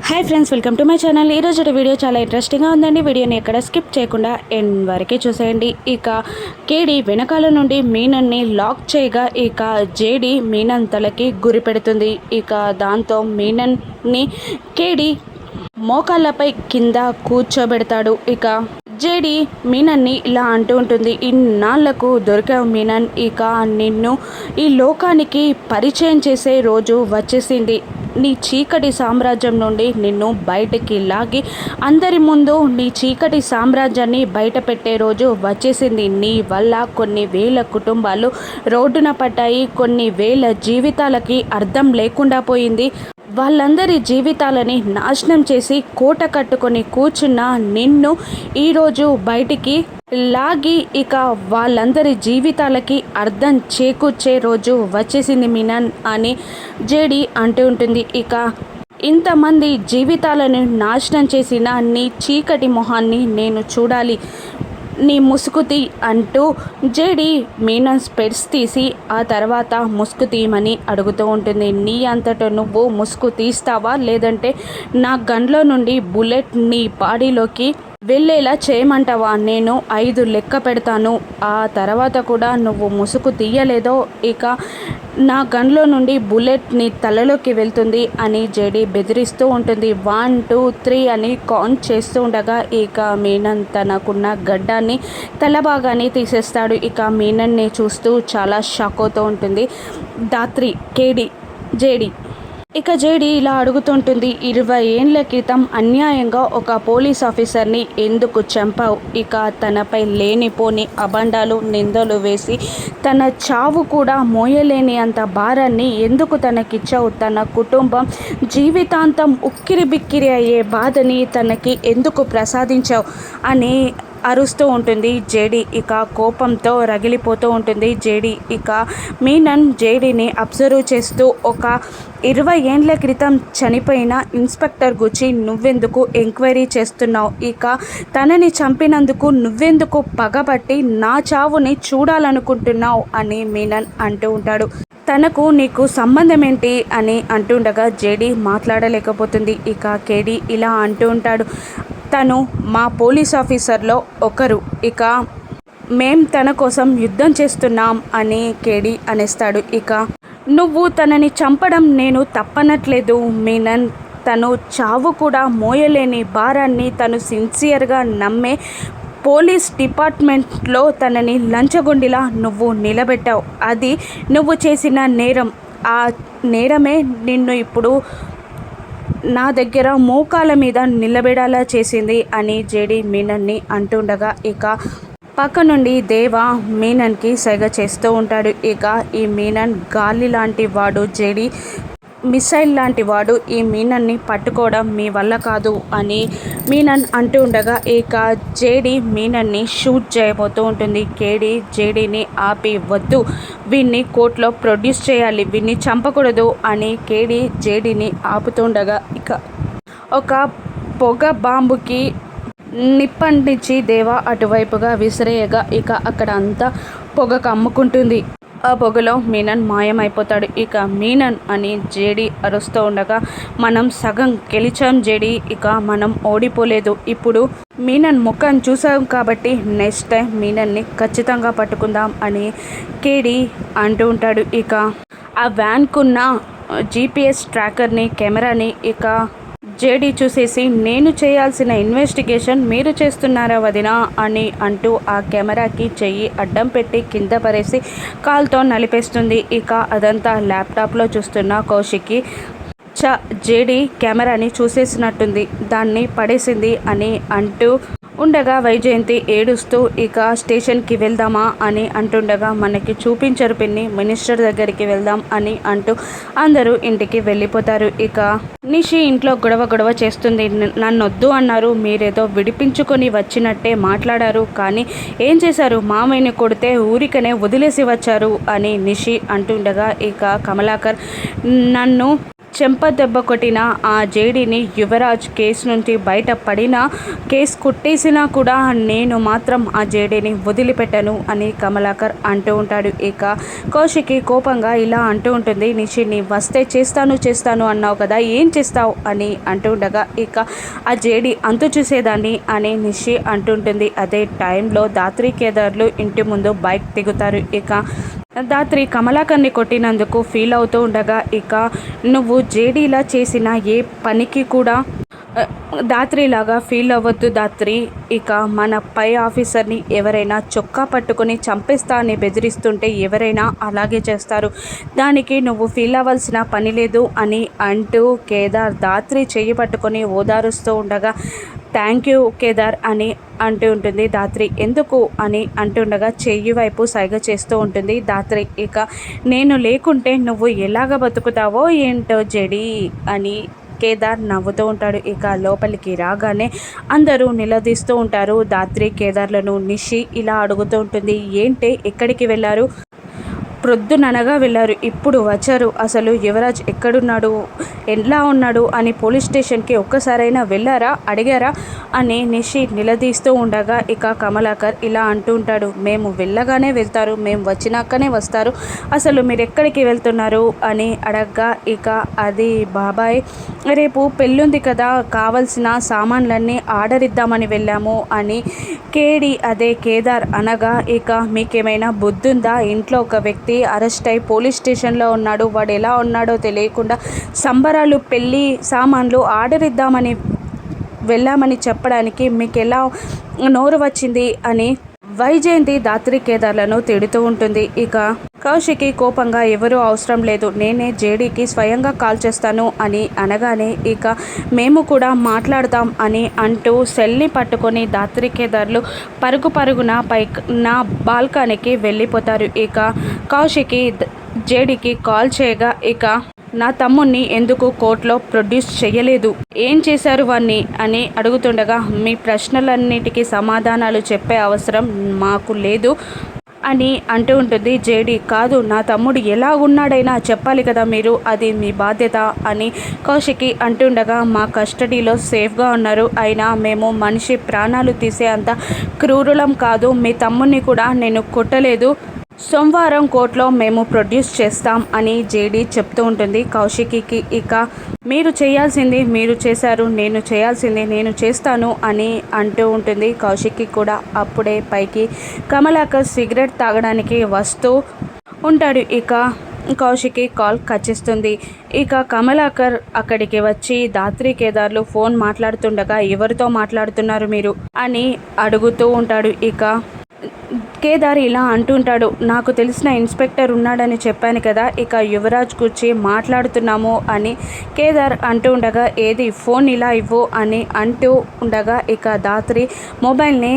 Hi friends, welcome to my channel. ఈరోజు video చాలా ఇంట్రెస్టింగ్గా ఉందండి. వీడియోని ఎక్కడ స్కిప్ చేయకుండా ఎండ్ వరకే చూసేయండి. ఇక కేడి వెనకాల నుండి మీనన్ని లాక్ చేయగా ఇక జేడి మీనన్ తలకి గురి పెడుతుంది. ఇక దాంతో మీనన్ని కేడి మోకాళ్ళపై కింద కూర్చోబెడతాడు. ఇక జేడి మీనన్ని ఇలా అంటూ ఉంటుంది, ఇన్నాళ్లకు దొరికావు మీనన్, ఇక నిన్ను ఈ లోకానికి పరిచయం చేసే రోజు వచ్చేసింది. నీ చీకటి సామ్రాజ్యం నుండి నిన్ను బయటికి లాగి అందరి ముందు నీ చీకటి సామ్రాజ్యాన్ని బయట పెట్టే రోజు వచ్చేసింది. నీ వల్ల కొన్ని వేల కుటుంబాలు రోడ్డున పడ్డాయి, కొన్ని వేల జీవితాలకి అర్థం లేకుండా పోయింది. వాళ్ళందరి జీవితాలని నాశనం చేసి కోట కట్టుకొని కూర్చున్న నిన్ను ఈరోజు బయటికి లాగి ఇక వాళ్ళందరి జీవితాలకి అర్థం చేకూర్చే రోజు వచ్చేసింది మీనన్ అని జేడి అంటూ ఉంటుంది. ఇక ఇంతమంది జీవితాలను నాశనం చేసిన నీ చీకటి మొహాన్ని నేను చూడాలి, నీ ముసుగు తీ అంటూ జేడి మీనన్ స్పెట్స్ తీసి ఆ తర్వాత ముసుగు తీయమని అడుగుతూ ఉంటుంది. నీ అంతటా నువ్వు ముసుగు తీస్తావా, లేదంటే నా గన్లో నుండి బుల్లెట్ నీ బాడీలోకి వెళ్ళేలా చేయమంటావా? నేను 5 లెక్క పెడతాను, ఆ తర్వాత కూడా నువ్వు ముసుగు తీయలేదో ఇక నా గన్లో నుండి బుల్లెట్ నీ తలలోకి వెళ్తుంది అని జేడి బెదిరిస్తూ ఉంటుంది. 1, 2, 3 అని కౌంట్ చేస్తూ ఉండగా ఇక మీనన్ తనకున్న గడ్డాన్ని తల భాగాన్ని తీసేస్తాడు. ఇక మీనన్ని చూస్తూ చాలా షాక్ అవుతూ ఉంటుంది ధాత్రి, కేడి, జేడి. ఇక జేడి ఇలా అడుగుతుంటుంది, 20 ఏళ్ల క్రితం అన్యాయంగా ఒక పోలీస్ ఆఫీసర్ని ఎందుకు చంపావు? ఇక తనపై లేనిపోని అబండాలు నిందలు వేసి తన చావు కూడా మోయలేని అంత భారాన్ని ఎందుకు తనకిచ్చావు? తన కుటుంబం జీవితాంతం ఉక్కిరి బిక్కిరి అయ్యే బాధని తనకి ఎందుకు ప్రసాదించావు అని అరుస్తూ ఉంటుంది జేడి. ఇక కోపంతో రగిలిపోతూ ఉంటుంది జేడి. ఇక మీనన్ జేడీని అబ్జర్వ్ చేస్తూ, ఒక 20 ఏండ్ల క్రితం చనిపోయిన ఇన్స్పెక్టర్ గురించి నువ్వెందుకు ఎంక్వైరీ చేస్తున్నావు? ఇక తనని చంపినందుకు నువ్వెందుకు పగబట్టి నా చావుని చూడాలనుకుంటున్నావు అని మీనన్ అంటూ ఉంటాడు. తనకు నీకు సంబంధం ఏంటి అని అంటుండగా జేడి మాట్లాడలేకపోతుంది. ఇక కేడి ఇలా అంటూ ఉంటాడు, తను మా పోలీస్ ఆఫీసర్లో ఒకరు, ఇక మేం తన కోసం యుద్ధం చేస్తున్నాం అని కేడి అనేస్తాడు. ఇక నువ్వు తనని చంపడం నేను తప్పనట్లేదు మీనన్, తను చావు కూడా మోయలేని భారాన్ని తను సిన్సియర్గా నమ్మే పోలీస్ డిపార్ట్మెంట్లో తనని లంచగొండిలా నువ్వు నిలబెట్టావు. అది నువ్వు చేసిన నేరం. ఆ నేరమే నిన్ను ఇప్పుడు నా దగ్గర మోకాల మీద నిలబెడేలా చేసింది అని జేడి మీనన్ని అంటుండగా ఇక పక్క నుండి దేవ మీనన్కి సైగ చేస్తూ ఉంటాడు. ఇక ఈ మీనన్ గాలి లాంటి వాడు, జేడి మిసైల్ లాంటి వాడు, ఈ మీనన్ని పట్టుకోవడం మీ వల్ల కాదు అని మీనన్ అంటూ ఉండగా ఇక జేడి మీనన్ని షూట్ చేయబోతూ ఉంటుంది. కేడి జేడీని ఆపి, వద్దు, వీన్ని కోర్టులో ప్రొడ్యూస్ చేయాలి, వీన్ని చంపకూడదు అని కేడి జేడీని ఆపుతుండగా ఇక ఒక పొగ బాంబుకి నిప్పంటించి దేవ అటువైపుగా విసిరేయగా ఇక అక్కడ అంతా పొగ కమ్ముకుంటుంది. ఆ పొగలో మీనన్ మాయమైపోతాడు. ఇక మీనన్ అని జేడి అరుస్తూ ఉండగా, మనం సగం గెలిచాం జేడి, ఇక మనం ఓడిపోలేదు. ఇప్పుడు మీనన్ ముఖం చూసాం కాబట్టి నెక్స్ట్ టైం మీనన్ని ఖచ్చితంగా పట్టుకుందాం అని కేడి అంటూ ఉంటాడు. ఇక ఆ వ్యాన్కున్న GPS ట్రాకర్ని, కెమెరాని ఇక జేడి చూసేసి, నేను చేయాల్సిన ఇన్వెస్టిగేషన్ మీరు చేస్తున్నారా వదినా అని అంటూ ఆ కెమెరాకి చెయ్యి అడ్డం పెట్టి కింద పడేసి కాల్తో నలిపేస్తుంది. ఇక అదంతా ల్యాప్టాప్లో చూస్తున్న కౌశిక్కి జేడి కెమెరాని చూసేసినట్టుంది, దాన్ని పడేసింది అని అంటూ ఉండగా వైజయంతి ఏడుస్తూ ఇక స్టేషన్కి వెళ్దామా అని అంటుండగా, మనకి చూపించరు పిన్ని, మినిస్టర్ దగ్గరికి వెళ్దాం అని అంటూ అందరూ ఇంటికి వెళ్ళిపోతారు. ఇక నిషి ఇంట్లో గొడవ చేస్తుంది. నన్నొద్దు అన్నారు, మీరేదో విడిపించుకొని వచ్చినట్టే మాట్లాడారు, కానీ ఏం చేశారు? మామయ్యని కొడితే ఊరికనే వదిలేసి వచ్చారు అని నిషి అంటుండగా ఇక కమలాకర్, నన్ను చెంప దెబ్బ కొట్టిన ఆ జేడీని యువరాజ్ కేసు నుంచి బయటపడినా కేసు కొట్టేసినా కూడా నేను మాత్రం ఆ జేడీని వదిలిపెట్టను అని కమలాకర్ అంటూ ఉంటాడు. ఇక కౌశికి కోపంగా ఇలా అంటూ ఉంటుంది, నిషిని వస్తే చేస్తాను అన్నావు కదా, ఏం చేస్తావు అని అంటూ ఉండగా ఇక ఆ జేడీ అంతు చూసేదాన్ని అని నిషి అంటుంటుంది. అదే టైంలో దాత్రి కేదార్లు ఇంటి ముందు బైక్ దిగుతారు. ఇక దాత్రి కమలాకర్ని కొట్టినందుకు ఫీల్ అవుతూ ఉండగా ఇక నువ్వు జేడీలా చేసిన ఏ పనికి కూడా దాత్రిలాగా ఫీల్ అవ్వద్దు దాత్రి. ఇక మన పై ఆఫీసర్ని ఎవరైనా చొక్కా పట్టుకొని చంపేస్తా అని బెదిరిస్తుంటే ఎవరైనా అలాగే చేస్తారు, దానికి నువ్వు ఫీల్ అవ్వాల్సిన పని లేదు అని అంటూ కేదార్ దాత్రి చెయ్యి పట్టుకొని ఓదారుస్తూ ఉండగా థ్యాంక్ యూ కేదార్ అని అంటూ ఉంటుంది దాత్రి. ఎందుకు అని అంటుండగా చెయ్యి వైపు సైగ చేస్తూ ఉంటుంది దాత్రి. ఇక నేను లేకుంటే నువ్వు ఎలాగ బతుకుతావో ఏంటో జెడీ అని కేదార్ నవ్వుతూ ఉంటాడు. ఇక లోపలికి రాగానే అందరూ నిలదీస్తూ ఉంటారు దాత్రి కేదార్లను. నిషి ఇలా అడుగుతూ ఉంటుంది, ఏంటి ఎక్కడికి వెళ్ళారు, ప్రొద్దుననగా వెళ్ళారు, ఇప్పుడు వచ్చారు, అసలు యువరాజ్ ఎక్కడున్నాడు, ఎలా ఉన్నాడు అని పోలీస్ స్టేషన్కి ఒక్కసారైనా వెళ్ళారా, అడిగారా అని నిషి నిలదీస్తూ ఉండగా ఇక కమలాకర్ ఇలా అంటూ ఉంటాడు, మేము వెళ్ళగానే వెళ్తారు, మేము వచ్చినాకనే వస్తారు, అసలు మీరు ఎక్కడికి వెళ్తున్నారు అని అడగ్గా ఇక అది బాబాయ్ రేపు పెళ్ళుంది కదా, కావలసిన సామాన్లన్నీ ఆర్డర్ ఇద్దామని వెళ్ళాము అని కేడి అదే కేదార్ అనగా ఇక మీకేమైనా బుద్ధుందా, ఇంట్లో ఒక వ్యక్తి అరెస్ట్ అయి పోలీస్ స్టేషన్లో ఉన్నాడు, వాడు ఎలా ఉన్నాడో తెలియకుండా సంబరాలు పెళ్ళి సామాన్లు ఆర్డర్ ఇద్దామని వెళ్ళామని చెప్పడానికి మీకు ఎలా నోరు వచ్చింది అని వైజయంతి దాత్రి కేదార్లను తిడుతూ ఉంటుంది. ఇక కౌశికి కోపంగా ఎవరూ అవసరం లేదు, నేనే జేడీకి స్వయంగా కాల్ చేస్తాను అని అనగానే ఇక మేము కూడా మాట్లాడదాం అని అంటూ సెల్ని పట్టుకొని దాత్రి కేదార్లు పరుగున నా బాల్కనీకి వెళ్ళిపోతారు. ఇక కౌశికి జేడీకి కాల్ చేయగా ఇక నా తమ్ముణ్ణి ఎందుకు కోర్టులో ప్రొడ్యూస్ చేయలేదు, ఏం చేశారు వాణ్ణి అని అడుగుతుండగా మీ ప్రశ్నలన్నిటికీ సమాధానాలు చెప్పే అవసరం మాకు లేదు అని అంటూ ఉంటుంది జేడీ. కాదు, నా తమ్ముడు ఎలా ఉన్నాడైనా చెప్పాలి కదా మీరు, అది మీ బాధ్యత అని కౌశికి అంటుండగా మా కస్టడీలో సేఫ్గా ఉన్నారు, అయినా మేము మనిషి ప్రాణాలు తీసే అంత క్రూరులం కాదు, మీ తమ్ముడిని కూడా నేను కొట్టలేదు, సోమవారం కోర్టులో మేము ప్రొడ్యూస్ చేస్తాం అని జేడీ చెప్తూ ఉంటుంది కౌశికి. ఇక మీరు చేయాల్సింది మీరు చేశారు, నేను చేయాల్సింది నేను చేస్తాను అని అంటూ ఉంటుంది కౌశికి కూడా. అప్పుడే పైకి కమలాకర్ సిగరెట్ తాగడానికి వస్తూ ఉంటాడు. ఇక కౌశికి కాల్ కచ్చిస్తుంది. ఇక కమలాకర్ అక్కడికి వచ్చి దాత్రి కేదార్లు ఫోన్ మాట్లాడుతుండగా ఎవరితో మాట్లాడుతున్నారు మీరు అని అడుగుతూ ఉంటాడు. ఇక కేదార్ ఇలా అంటుంటాడు, నాకు తెలిసిన ఇన్స్పెక్టర్ ఉన్నాడని చెప్పాను కదా, ఇక యువరాజ్ గురించి మాట్లాడుతున్నాము అని కేదార్ అంటూ ఉండగా ఏది ఫోన్ ఇలా ఇవ్వు అని అంటూ ఉండగా ఇక దాత్రి మొబైల్ని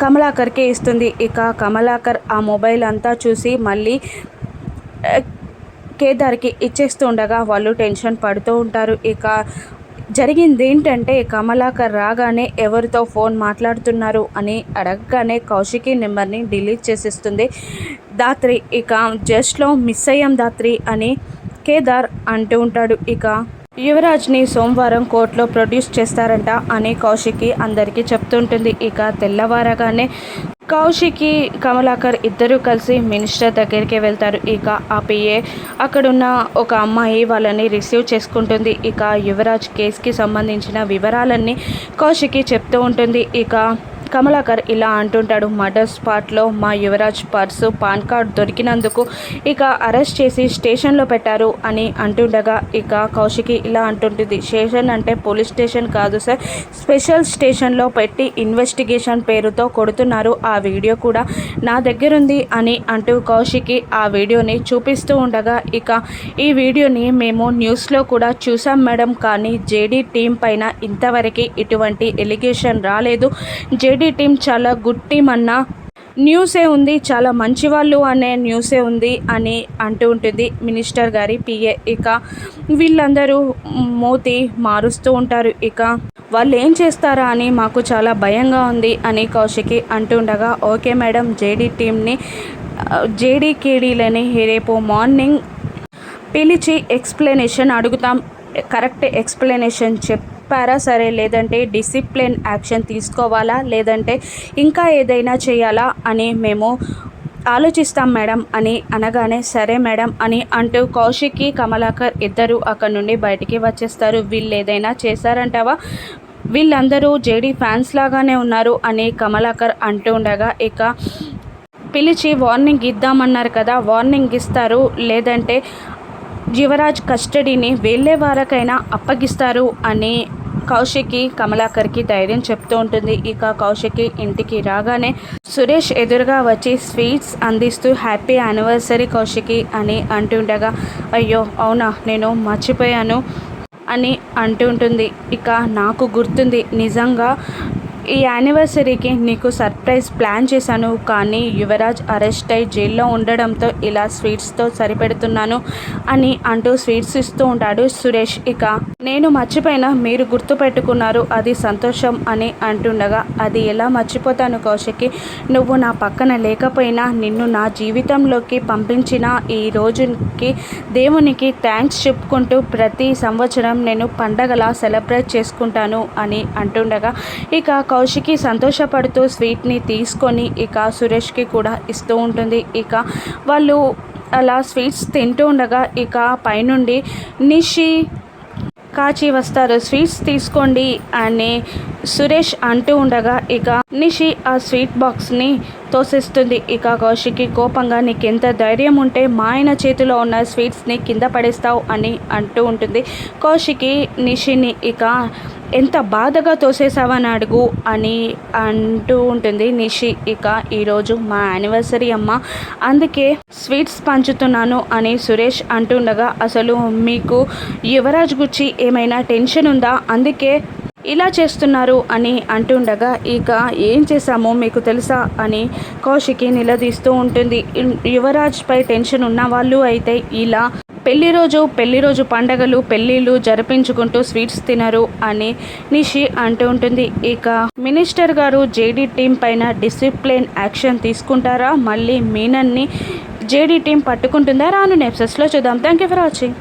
కమలాకర్కే ఇస్తుంది. ఇక కమలాకర్ ఆ మొబైల్ అంతా చూసి మళ్ళీ కేదార్కి ఇచ్చేస్తూ ఉండగా వాళ్ళు టెన్షన్ పడుతూ ఉంటారు. ఇక జరిగింది ఏంటంటే కమలాకర్ రాగానే ఎవరితో ఫోన్ మాట్లాడుతున్నారు అని అడగగానే కౌశికి నెంబర్ని డిలీట్ చేసేస్తుంది దాత్రి. ఇక జస్ట్లో మిస్ అయ్యాం దాత్రి అని కేదార్ అంటూ ఉంటాడు. ఇక యువరాజ్ని సోమవారం కోర్టులో ప్రొడ్యూస్ చేస్తారంట అని కౌశికి అందరికీ చెప్తుంటుంది. ఇక తెల్లవారగానే కౌశికి కమలాకర్ ఇద్దరూ కలిసి మినిస్టర్ దగ్గరికి వెళ్తారు. ఇక ఆ పిఏ అక్కడున్న ఒక అమ్మాయి వాళ్ళని రిసీవ్ చేసుకుంటుంది. ఇక యువరాజ్ కేసుకి సంబంధించిన వివరాలన్నీ కౌశికి చెప్తూ ఉంటుంది. ఇక కమలాకర్ ఇలా అంటుంటాడు, మర్డర్ స్పాట్లో మా యువరాజ్ పర్సు పాన్ కార్డ్ దొరికినందుకు ఇక అరెస్ట్ చేసి స్టేషన్లో పెట్టారు అని అంటుండగా ఇక కౌశికి ఇలా అంటుంటుంది, స్టేషన్ అంటే పోలీస్ స్టేషన్ కాదు సార్, స్పెషల్ స్టేషన్లో పెట్టి ఇన్వెస్టిగేషన్ పేరుతో కొడుతున్నారు, ఆ వీడియో కూడా నా దగ్గరుంది అని అంటూ కౌశికి ఆ వీడియోని చూపిస్తూ ఉండగా ఇక ఈ వీడియోని మేము న్యూస్లో కూడా చూసాం మేడం, కానీ జేడీ టీం పైన ఇంతవరకు ఇటువంటి ఎలిగేషన్ రాలేదు, జేడీ టీం చాలా గుడ్ టీం అన్న న్యూసే ఉంది, చాలా మంచి వాళ్ళు అనే న్యూసే ఉంది అని అంటూ ఉంటుంది మినిస్టర్ గారి పిఏ. ఇక వీళ్ళందరూ మూతి మారుస్తూ ఉంటారు. ఇక వాళ్ళు ఏం చేస్తారా అని మాకు చాలా భయంగా ఉంది అని కౌశికి అంటుండగా ఓకే మేడం, జేడీ టీంని జేడీ కేడీలని రేపు మార్నింగ్ పిలిచి ఎక్స్ప్లెనేషన్ అడుగుతాం. కరెక్ట్ ఎక్స్ప్లెనేషన్ చెప్పారా సరే, లేదంటే డిసిప్లిన్ యాక్షన్ తీసుకోవాలా, లేదంటే ఇంకా ఏదైనా చేయాలా అని మేము ఆలోచిస్తాం మేడం అని అనగానే, సరే మేడం అని అంటూ కౌశిక్కి కమలాకర్ ఇద్దరు అక్కడి నుండి బయటికి వచ్చేస్తారు. వీళ్ళు ఏదైనా చేశారంటావా, వీళ్ళందరూ జేడీ ఫ్యాన్స్ లాగానే ఉన్నారు అని కమలాకర్ అంటూ ఉండగా, ఇక పిలిచి వార్నింగ్ ఇద్దామన్నారు కదా, వార్నింగ్ ఇస్తారు, లేదంటే యువరాజ్ కస్టడీని వేళ్ళే వారకైనా అప్పగిస్తారు అని కౌశిక్కి కమలాకర్కి ధైర్యం చెప్తూ ఉంటుంది. ఇక కౌశిక్కి ఇంటికి రాగానే సురేష్ ఎదురుగా వచ్చి స్వీట్స్ అందిస్తూ హ్యాపీ యానివర్సరీ కౌశిక్కి అని అంటుండగా, అయ్యో అవునా నేను మర్చిపోయాను అని అంటుంటుంది. ఇక నాకు గుర్తుంది, నిజంగా ఈ యానివర్సరీకి నీకు సర్ప్రైజ్ ప్లాన్ చేశాను, కానీ యువరాజ్ అరెస్ట్ అయి జైల్లో ఉండడంతో ఇలా స్వీట్స్తో సరిపెడుతున్నాను అని అంటూ స్వీట్స్ ఇస్తూ ఉంటాడు సురేష్. ఇక నేను మర్చిపోయినా మీరు గుర్తుపెట్టుకున్నారు, అది సంతోషం అని అంటుండగా, అది ఎలా మర్చిపోతాను కౌశిక్కి, నువ్వు నా పక్కన లేకపోయినా నిన్ను నా జీవితంలోకి పంపించిన ఈ రోజుకి దేవునికి థ్యాంక్స్ చెప్పుకుంటూ ప్రతి సంవత్సరం నేను పండగలా సెలబ్రేట్ చేసుకుంటాను అని అంటుండగా, ఇక కౌశిక్కి సంతోషపడుతూ స్వీట్ని తీసుకొని ఇక సురేష్కి కూడా ఇస్తూ ఉంటుంది. ఇక వాళ్ళు అలా స్వీట్స్ తింటూ ఉండగా ఇక పైనుండి నిషి కాచి వస్తారు. స్వీట్స్ తీసుకోండి అని సురేష్ అంటూ ఉండగా ఇక నిషి ఆ స్వీట్ బాక్స్ని తోసేస్తుంది. ఇక కౌశిక్కి కోపంగా, నీకెంత ధైర్యం ఉంటే మా ఆయన చేతిలో ఉన్న స్వీట్స్ని కింద పడేస్తావు అని అంటూ ఉంటుంది. కౌశిక్కి నిషిని ఇక ఎంత బాధగా తోసేసావని అడుగు అని అంటూ ఉంటుంది నిషి. ఇక ఈరోజు మా యానివర్సరీ అమ్మ, అందుకే స్వీట్స్ పంచుతున్నాను అని సురేష్ అంటుండగా, అసలు మీకు యువరాజ్ గురించి ఏమైనా టెన్షన్ ఉందా, అందుకే ఇలా చేస్తున్నారు అని అంటుండగా, ఇక ఏం చేశామో మీకు తెలుసా అని కౌశిక్కి నిలదీస్తూ ఉంటుంది. యువరాజ్పై టెన్షన్ ఉన్న వాళ్ళు అయితే ఇలా పెళ్లి రోజు పండగలు పెళ్ళిళ్ళు జరిపించుకుంటూ స్వీట్స్ తినరు అని నిషి అంటూ ఉంటుంది. ఇక మినిస్టర్ గారు జేడీ టీం పైన డిసిప్లిన్ యాక్షన్ తీసుకుంటారా, మళ్ళీ మీనన్ని జేడీ టీం పట్టుకుంటుందా, రాను ఎపిసోడ్స్లో చూద్దాం. Thank you for watching.